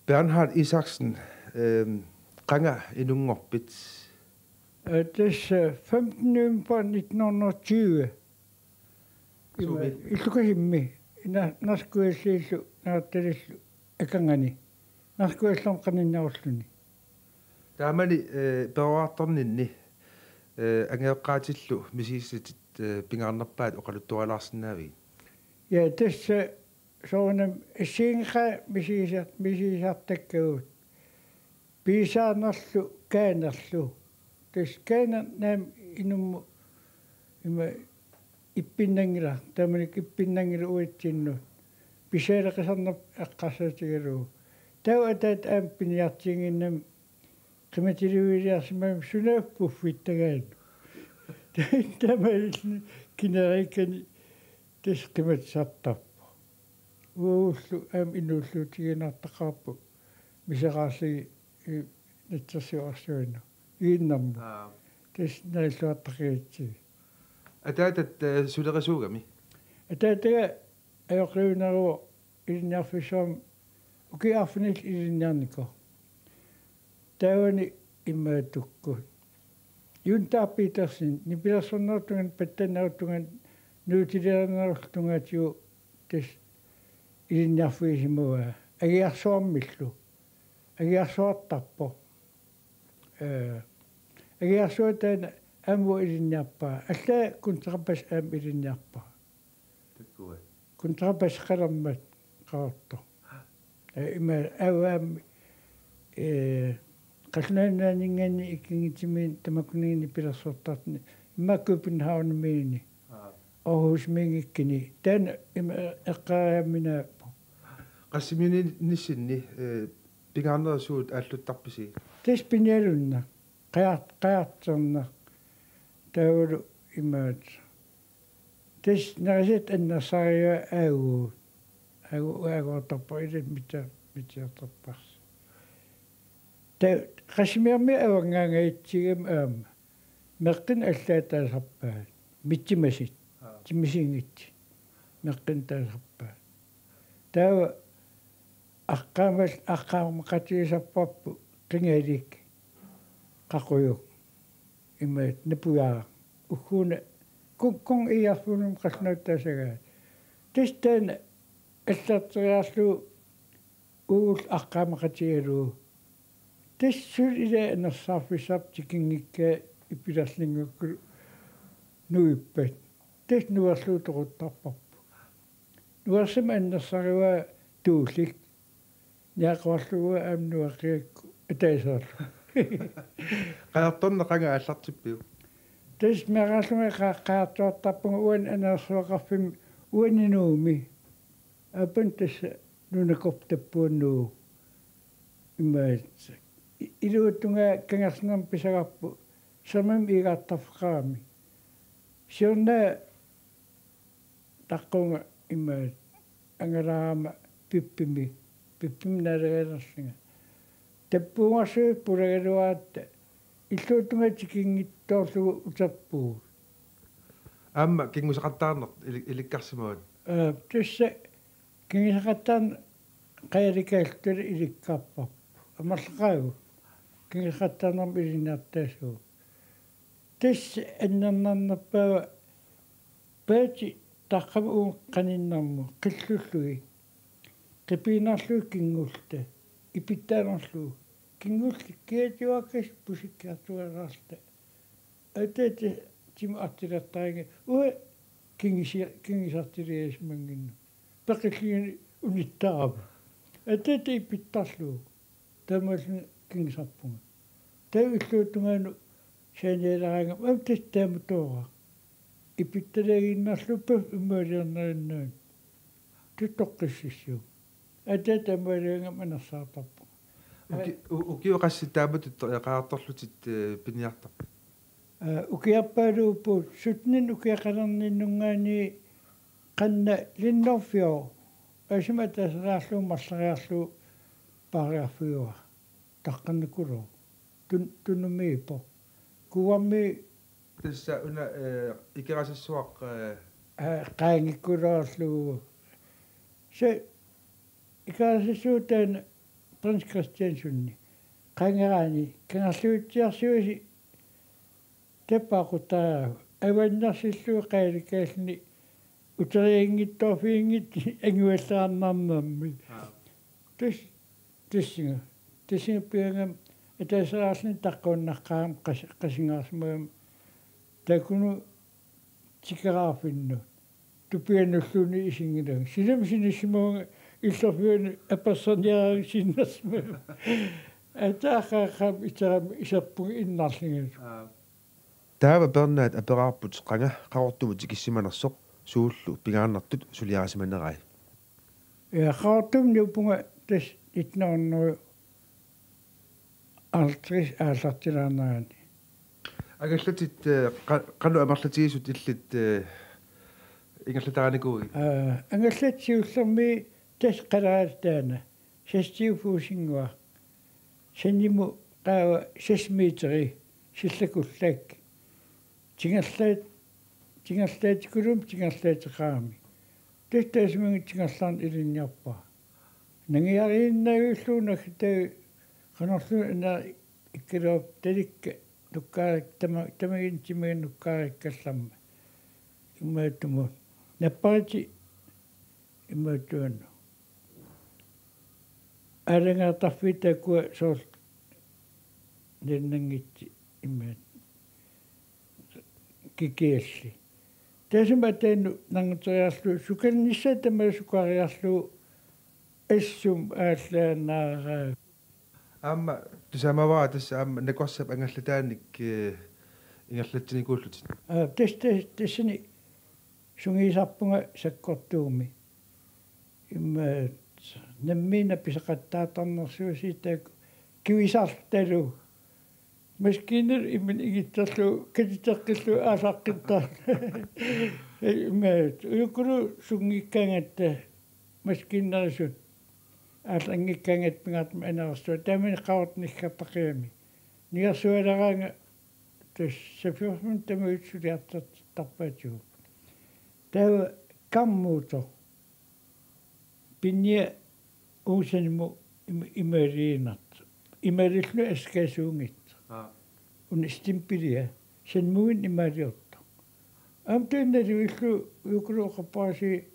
Bernhard Isaksen, qanga inunngorpit. Det 15. november 1920. Illuqihimmi naskuilliillu naattalillu akangani. Naskuillum qaninnarulluni. Taamani peruartorninni angeeqqaatillu misiissatit pingaarnerpaat oqaluttualaarsinnaavi. Ja tässä soonam siinqa misiisartakkuut. Piisaarnerlu käänerlu. Tässä kääner naam inummu ima ippinnangila taamanik ippinnangila uitsinnu. Piseereqisarnap aqqassatigiru. Tauatat aampiniartinginnam qimatiluiliarsimam sunaappuffitagaanu. Taamailni kinerikani tässä qimatsartarpu. Uullu aam inulluutiginartaqarpu miseraasi natsersiuarsuina iinnarmu. Tässä nailluartaqiitsi. Ataatat sulerisuugami. Ataataga ajoqluunaru ilinniarfissuam ukiarfinil ilinniarniko. Taawani immaatukkut. Junta Petersen nipilersornertungan pattannauttungan nuutilernerultungatiu tas ilinniarfiisimua agiarsuarmillu agiarsuartarpo agiarsuutaana aamu ilinniarpaa alla kuntrappas aam ilinniarpaa Takkua. kuntrappas qalermat qaarto ima awaam qalnaanaaningaani ikingitimiin tamakuniini pilersortartni immakkuupinhaunimiini Aarhus mingikkini tan ima eqqaariamminaappu Qassimini nissinni pingaarnersuut aalluttarpisi. tas pinialunna qaartserna taulu imaat tas narasit annarsaaria aaguartarpa ilat mitiartarpars ta qassimiarmi avangaangaitsigam aama meqqin allaataasarpaat mittimasit timmisingit meqqin taasarpaat taava aqqaamaqatigisarparpu qingalik qaqujuk imaat napuyaa ukkuuna kun iarfunum qasnauttaasagaat tastaan аллартриарлу уул аққаамақатигалуу тассул ила анерсаарфисаап тикингикка ипиларлингукку нуиппат тас нуарлуу тоқуттарпарпу нуарсама аннерсаруа туулик яақварлугуа аамнуақиакку атаасаарлу Qaartorna qanga аллартиппиу. тас мерааллуга qaaqaartuartarpunga уан анерсуақарфим уанинууми апан тасса нунакоптаппуаннуу имаат илуутунга кангерснам писагарпу самам игаартарфеқарами сиорна таққунга имаат ангалаама пиппими налегалерлинга таппунгасуу пулагалуаатта иллуутунга тикингиттоорлугу утерпуу Аама кингусеқартаарнер иликкарсимаат. тасса кингисақаттаан қаяликаалтули иликкаарпарпу амарлақаагу кингисақаттаанерм илинаартаасуу тасса аннернарнерпаава паати таққама уун қаниннарму қиллуллуги қипиинарлуу кингулта ипиттаанерлуу кингулли киатуаккас пусиккаартуалаарта атати тим артилертаанга уа кингисартилиасмангинну пеқиллиани униттаава атати ипиттарлуу тамална кингисарпунга тавиллуутунгаану саниаларанга амтаттаамутоора ипитталагиннарлуппа уммаалиарнариннаан туттоққиссиссуу атата амаалианга манерсаартарпу Ukiuqassitaamut qaartorlutit piniartar. Ukiappaluuppu sutnin ukiaqalerninnungaani qanna linnorfio asima taseraarluu marsariarluu paariarfiua taqqannakulu tunnumiipo kuammi Tassa una ikirasassuaq qaangikkuloorluu se ikirasassuutaan Prins Christian sunni qangerani kangerluutiarsuusi tapaquttaa аваннарсиллуу qailikaallni утериингиттоофиингит ангуаллаарнарнамми тиссинга пиангам атасаарлни таққууннаққаам қасингаарсмаам такуну тикераафинну тупиануллуни исингилаг силам синиссимуунга иллерфиуни апассаниараа синнасма атаахаахам итерам исерпуг иннарлингал таава пернаат апераарпут qanga qaqortumut tikissimanarsоq suullu pingaarnartut suliarasimanerai я хартумни упунга тас итнаарнеру алтрис аалартилаарнаани агаллатит qannu амарлатигисут иллит ингерлатааникууги ангаллатсиуллерми тас қалаалтаана састиуфуусингуа санниму qaava 6 метри силлакуллаак тингерлаатикулум тингерлаатеқаами тастаасмингит тингерлаарн илинниарпа нангиарииннагууллуунак таа канарлу ина иккилоо таликка нуккаарик тамагин тимагин нуккаарик калларма имаатуму наппарити имаатуанну алангаартарфитакуа соол ниннангитти имаат кикиалли тасматану нангутериарлу суканнисса тама сукариарлу ассум ааллаанаараа аама тусамаваа тасса аама накорсап ангаллатааник ингерлатсиникууллутит тассани сунгисарпунга саккортууми имма наммина писақаттаатарнерсууси таак кивисаарталу маскинер имэн игиттерлу катитеққиллу аасаққиттаа иммаат уйуккулу сунгиккаангатта маскиннерисут аалангиккаангат пингаатма анерсуа таамани қавартниккаппақиами ниарсуалераанга тас сафиормун тамаутсулиартат тарпаатигу таа каммууто пинья уусаниму имариинарт имариллу аскаасуунгит унистимпилия санмуин имариорто амтэннэриллу юкулуоқаппааси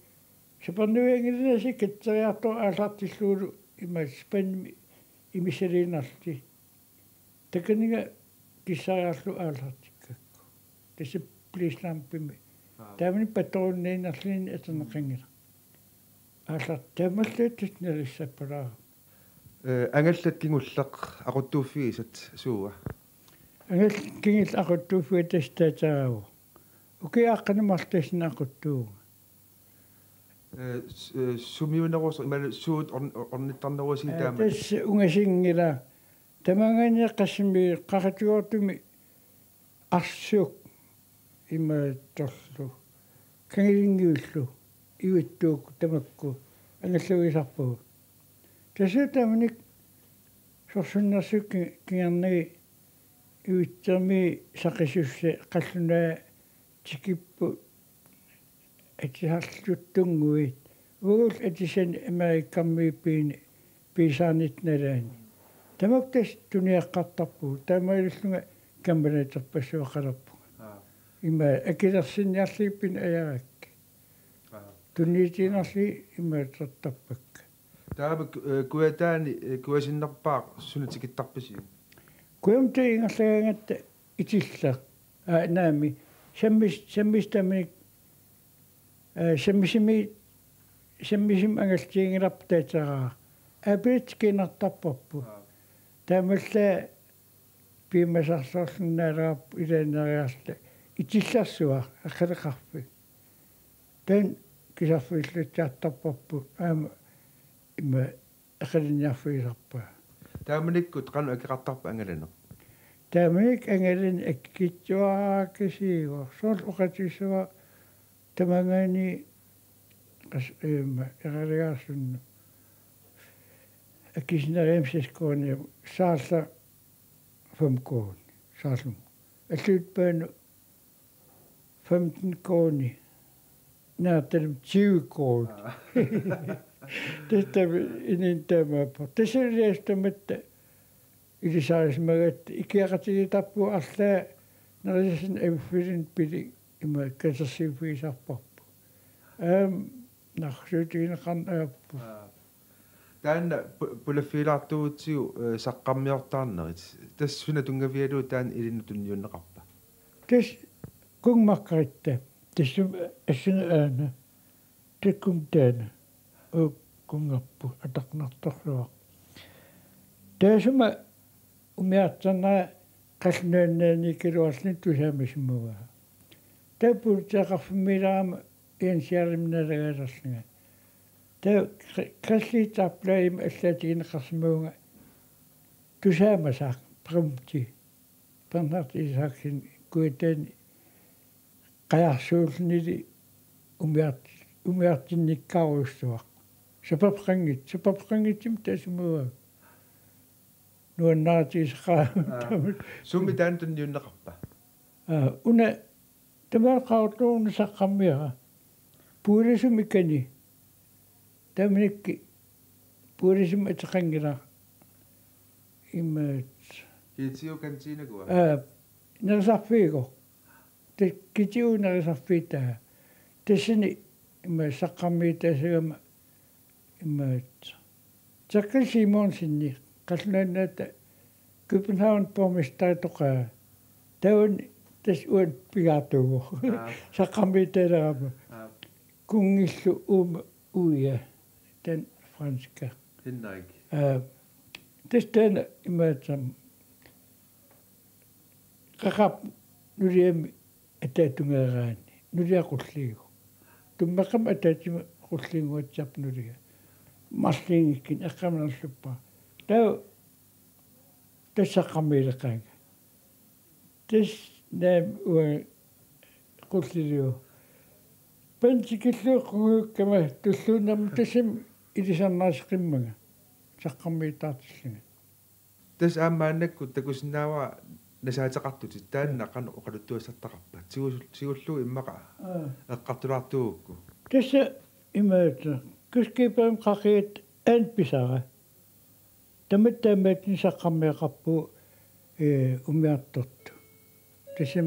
сапарнуянгилнаси катсериартоо аалаартиллуулу имаспанми имисалиинарти таканига киссариарлу аалаартиккакку тасипплислампими таамани патрооннеинарлини атанеқангила ааллар таамаллааттут налиссаппалаа ангаллат кингуллеқ aquttuuffigisat suuga ангал кингил aquttuufфи тастаатаагу укиааққанамартасна aquttuuга сумиунерус имал суут орниттарнеруси таама тас унгасингила тамангаани қассими қақатугортуми арсук имаатторлу кангилингиуллу иуттуук тамакку ангаллугисарпугу тасутамник сорсуннарсук киарнаги иуттерми сақисуссе қаллунаа тикиппу атихарлуттунгуит уул атисан америккармииппиини писаанитналаани тамактас туниаққартарпу таамаилуллунга камбанатерпассуақаларпуга има акилерсинниарлииппин аяракки тунниитинарли имаатертарпакка таама куятаани куасиннарпаа сунатикиттарпаси куямта ингерлагангатта итиллаа наами саммистамик саммисим ангалтиингиларпа таатараа апиткинартарпарпу таамалла пимасарлерлуннаалаап илаанериарла итилларсуа аққалеқарфи тан кисарфиллутсаартарпарпу аама има ақалинниарфигисарпаа тааманиккут қану акеқартарпа ангалана тааманик ангалин аккитсуаакисиигоо соол уқатиссуа тамангаани қас эралигаасунну аккисинериамсискоони саалла фамкоон саалум аллуутпаану 15 коони нааталум 20 коон Tästä inin tämä. Tässä järjestämättä ilisaarismagat ikiakati tappu alla narisin emfirin pidi ima kasasi fiisapappu. Nahsuutiin kanappu. Tän puleffilaartuutsiu saqqammiortaarnerit. Tassuna tungavialu taan ilinutun yunnaqarpa. Täs kungmakkaitte. Tässä asin ääna. Tekkum täällä. Kungappu ataknartorluaq. Tässä mä umiatsana kasnöönneeni kiruasni tusaamismuga. Tämä puhutaan ensiarminärääraslinga. Tämä kasliitapläim äslätiin kasmuunga tusaamasak prumti. Pannat isaksin kuiten kajahsuulnili umiatsin nikkaustuaq. Se paprangit simtäsmuga. Nuon naatis Summi tantun yunnaqarpa. Una tämä kautun sakamia. Puurisumikani. Tämmönikki puurisum etsakangira. Immet. Kiitsiu kantiina kua. Nersafiiko. Te kitiu nersafita. Tessini imme sakamia tesema immet. Sakka Simon sinni. Kasnännätä Köpenhamn pormestari toqa. Tämä tässä uuden piatuu. Sakamia terama. Kungissu uja. Den franska. Hinnaiki. Tästä imetsam. Kakap nyriem etätungeraani. Nyrja kusliigu. Tummakam etätungeraani kusliigu etsap nyrja. Maslingikin äkkämän suppaa. Tässä kamirkaan. Tässä näin uuden kusliigu. Pensikillu kungukkama tulluunam tässä ilisannaaskimmaga. Sakkamitaatsinga. Tässä ammaannakku takusinnaava nasaataqartutit taanna qanu oqaluttuassartaqarpa. Sigullu immaqa. Eqqartulaartuukku. Tässä imäätä. Kyskipäin qaqiit anpisara. Tämättämätin sakkammeaqappu umiartortu. Tässä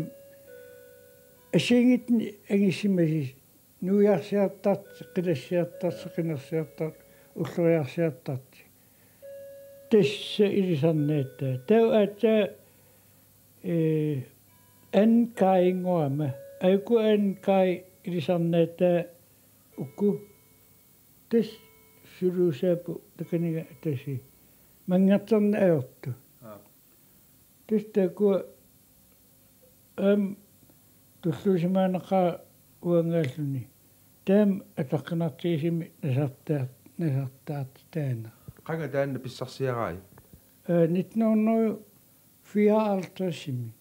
asingitni agissimasis nuiarsiartaat qilassiartaat qinarsiartaat ulluiarsiartaat. Tässä ilisanneetta. Tämä enkai ngoama. Aiku enkai ilisanneetta ukku. Tässä syruusepu takaniga tässä. Mangatsan aottu. Tästä kun tulluisimaanaqa uangalluni. Täm ataqnartiisimi nasartaat taana. Qanga taanna pissarsiarai. 1954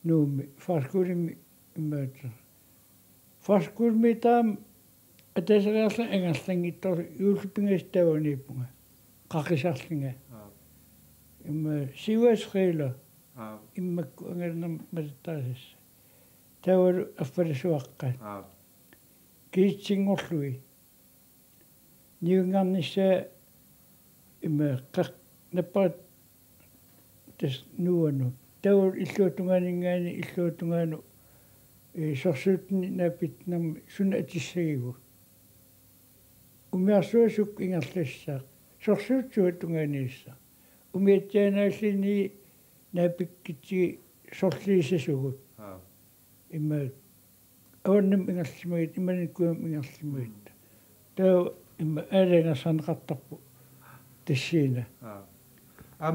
nuumi farskuurimi imäätä. Farskuurimi taam atesarasla engaslangittor julpingastavaniipunga. Qaqisarlinga. Siuasreila. Immakku angalnam mataasissa. Tawar affarisuaqqat. Kiitsingorlui. Niungarnissa qaq nappaat tas nuanu. Tawar illuutungaanu sorsuutni napitnam sunna atissagigu. Umiarsuasuk ingarlassaaq. Sorsuutsuutungaaniissa. Umiatjaanaallini napikkitsi sorliisasugut. Imma awannam ingallimuit immanikkuam ingallimuit. Tau imma aalangassanqartarpu tassiina.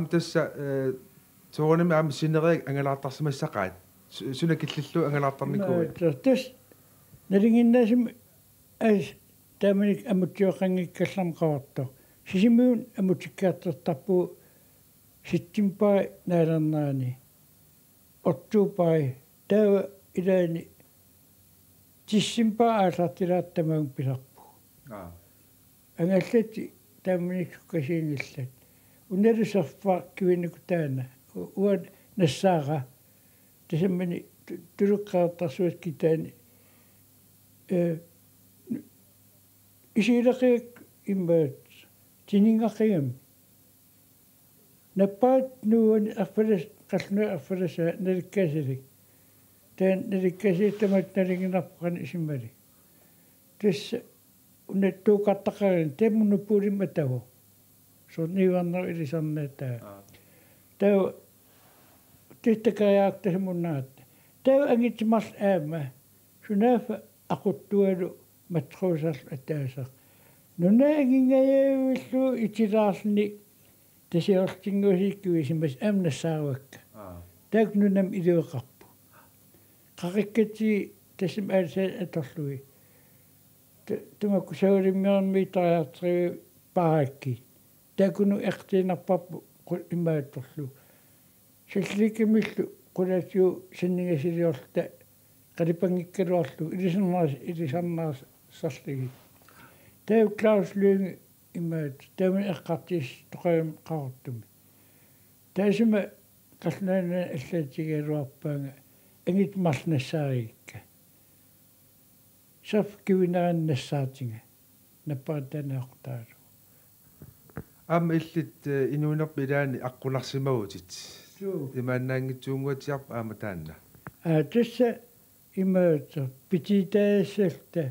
Tässä soonimi sineriak angalaartarsimassaqaat. Suna killillu angalaartarnikkuit. Tässä nalinginnaasum as taamanik amuttiоqanngikkallam qavarto. Sisimuun amutikkaartartarpu sittimpai naalarnaani. Ottuupai tau ilaani tissimpa aasartilaattamaun pisarpu. Angallati taamaniksukkasiingillat. Unalusarfa kivinniku taana. Uan nassaaqa. Tasammani tuluqqaartarsuat kitaani. исилеқиак иммаат тинингақигам наппаат нуун арфалас қаллуна арфаласа наликкасилик таан наликкасииттамат налингинарпқан исиммали тасса унаттуукартақарин таммунуппуулим атаво сорниварнер илисарнаатаа таа титтакаяак тасмуннаат таа ангитмарл аама сунафа aquttualu matruusarl attaasaq nunaagingayaavillu itilaarni tasiortingusiikkuvi simas amnassaaruakka taak nunam ilueqarpu qarikkati tasam aalsa atorlui tumakku saulimmiarmi tariartriu parakki taakunu eqtiinarparpu immaattorlu sallikimillu qulatiu sanningasiliorta qalipangikkaluarlu ilisarnaas sarligi tau Klaus Lyng immaat taun eqqartis toqayam qarortumi taasima qalnaana allatigaluarpaanga angit marnassaarikka saf kivinaraannassaartinga nappaatanaaqtaalu illit inuunerpi ilaani aqqunarsimagutit imaannaangitsuunguatiarpa aama taanna tassa immaat pititaasalta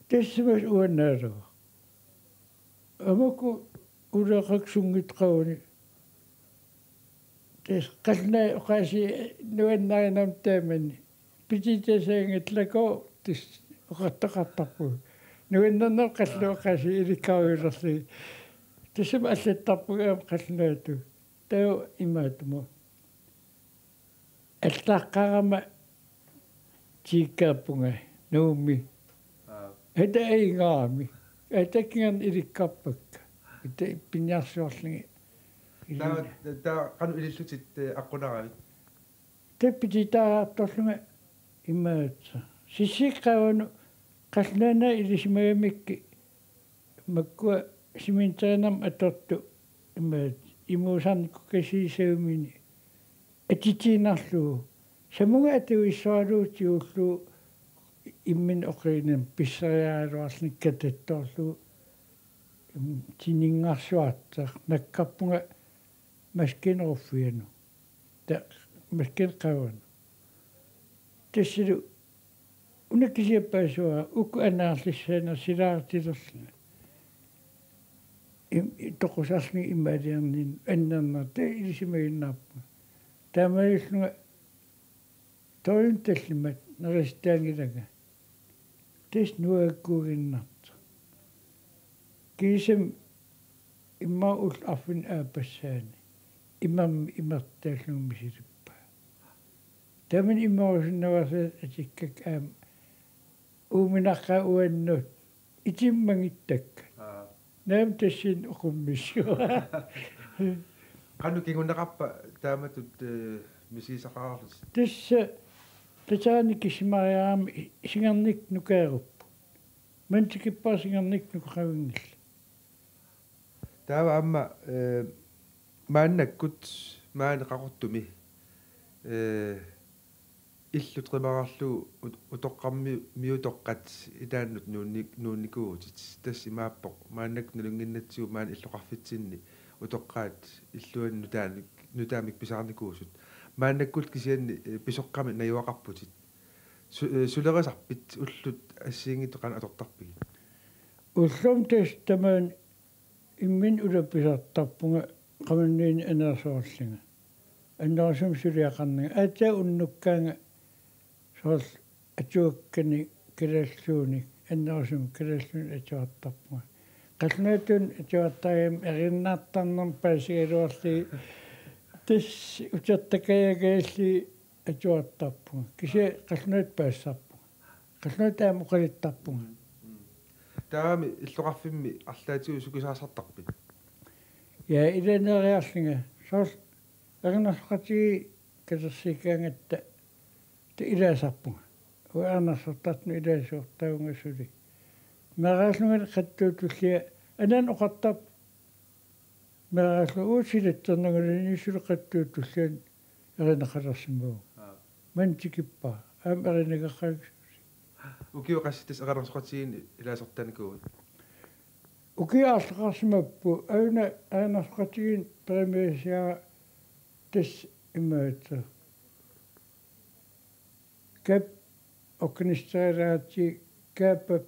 tassamas uannaalugu amaku uleqaksungitqauni tas qalnaa oqaasi nuannaarinam taamani pititaasaangatlako tas oqartaqartarpu nuannarner qallu oqaasi ilikkaruilerli tassama аллаттарпугаам qalnaatu таа имаатумо аллааққарама тиккааппунга нууми эта эйгаами атаккиан иликкарпакка ита пиньярсуарлиги таа кану илиллутит аққунаравит таппититааарторлунга имаатса сисиккавану қаллаана илисимагамикки маккуа симинтернам аторту имаат имуусарникку касисаумини атитинарлуу самунга атуиссуалуутиуллу иммин оқинам писсариаалуарлник кататтоорлу тинингарсуааттар наккарпунга маскинеруффиану та маскинеқавану тассилу унаккисиаппаасуа уку анаарлиссаана силаартилерлна тоқусарни иммаалиарнин аннернер та илисимагиннаарпу таамаиллунга тоинталлимат неристаангилага тис нуаккугиннарта кисем имма ул афин аапассаани имам имертааллуми силиппа тамин иммаусиннаваса атиккак аам ууминаққа уаннут итиммагиттакка наам тассин оқуммиссуа кану кингуннеқарпа тааматут мисисақарарлис тасса татаани кисимариарами сингерник нукааруппу мантикиппаа сингерник нукақавингилла таава амма мааннаккут маани қақортуми иллутримарарлу утоққарми миутоққат илааннут нуунникуутит тасси мааппоқ мааннак нулунгиннатсиу маани иллоқарфитсинни утоққаат иллуан нутаамик писаарникуусут мааннаккут кисианни писоққами наюақарпутит сулерасарпит уллут ассиингитоқана атортарпиги уллум тас тамаан иммин улапписартарпунга qamannini anaasuarlinga аннерсум сулиақарнага аата уннуккаанга соол атуаккани калааллууни аннерсум калааллуни атуартарпунга qalnaatun атуартаагам эриннаартарнерм паасигалуарли тас утертакаягаалли атуартарпунга кися qalnaat паассарпунга qalnaataам уқалиттарпунга таами иллоқарфимми арлаатиу сукисаасартарпит я иланериарлинга соол эрнарсqati калерсикаангатта та илаасарпунга уаарнарсартартну илаасуортаагунгасули мерааллунгал қаттуутуллиа анан оқартап мерааллу уусилаттернагулани сулеқаттуутуллиан эринақалерсимуу мантикиппа аам эринагаққагсуси Ukiu qassitis aqarnersoqatiin ilaasertanikuun. Ukiaallaqarsimappu aunasqatigin premisia tis immaatsa. Kap organiseeraati kaapa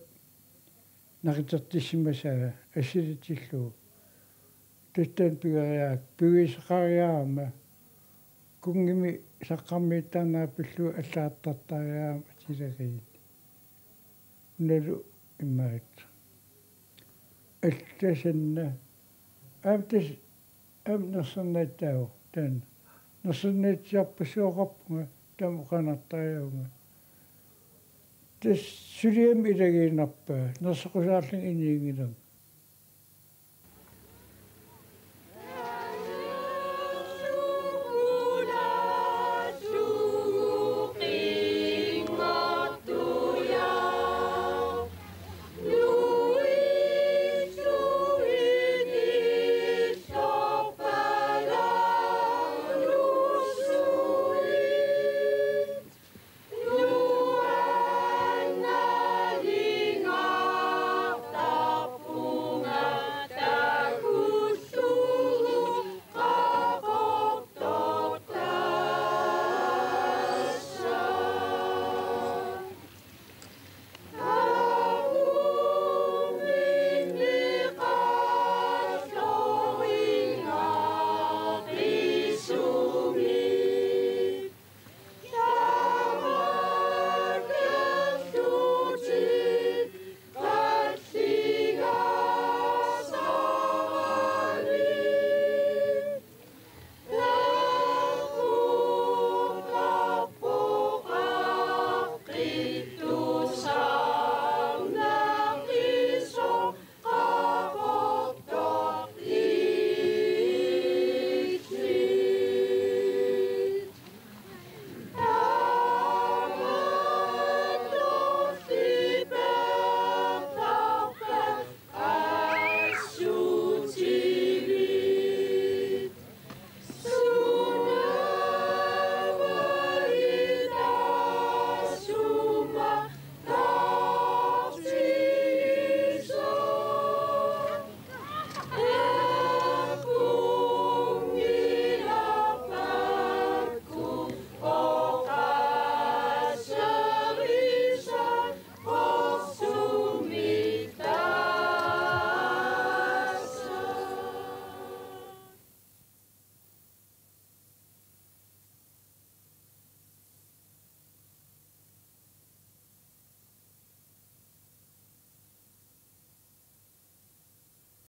naqitertissimasaa assilitillu. Tistan pigariaak pigisaqariaama kungimi saqqarmiittaanaapillu allaattartariaama tileriin. Nalu immaatsa. Altasanna amtas nasarnaattaagu tan nasarnaatsiarpasuoqarpunga tamuqanartariunga tas suliam ilagiinarpaa narsoqusaalling iniingilam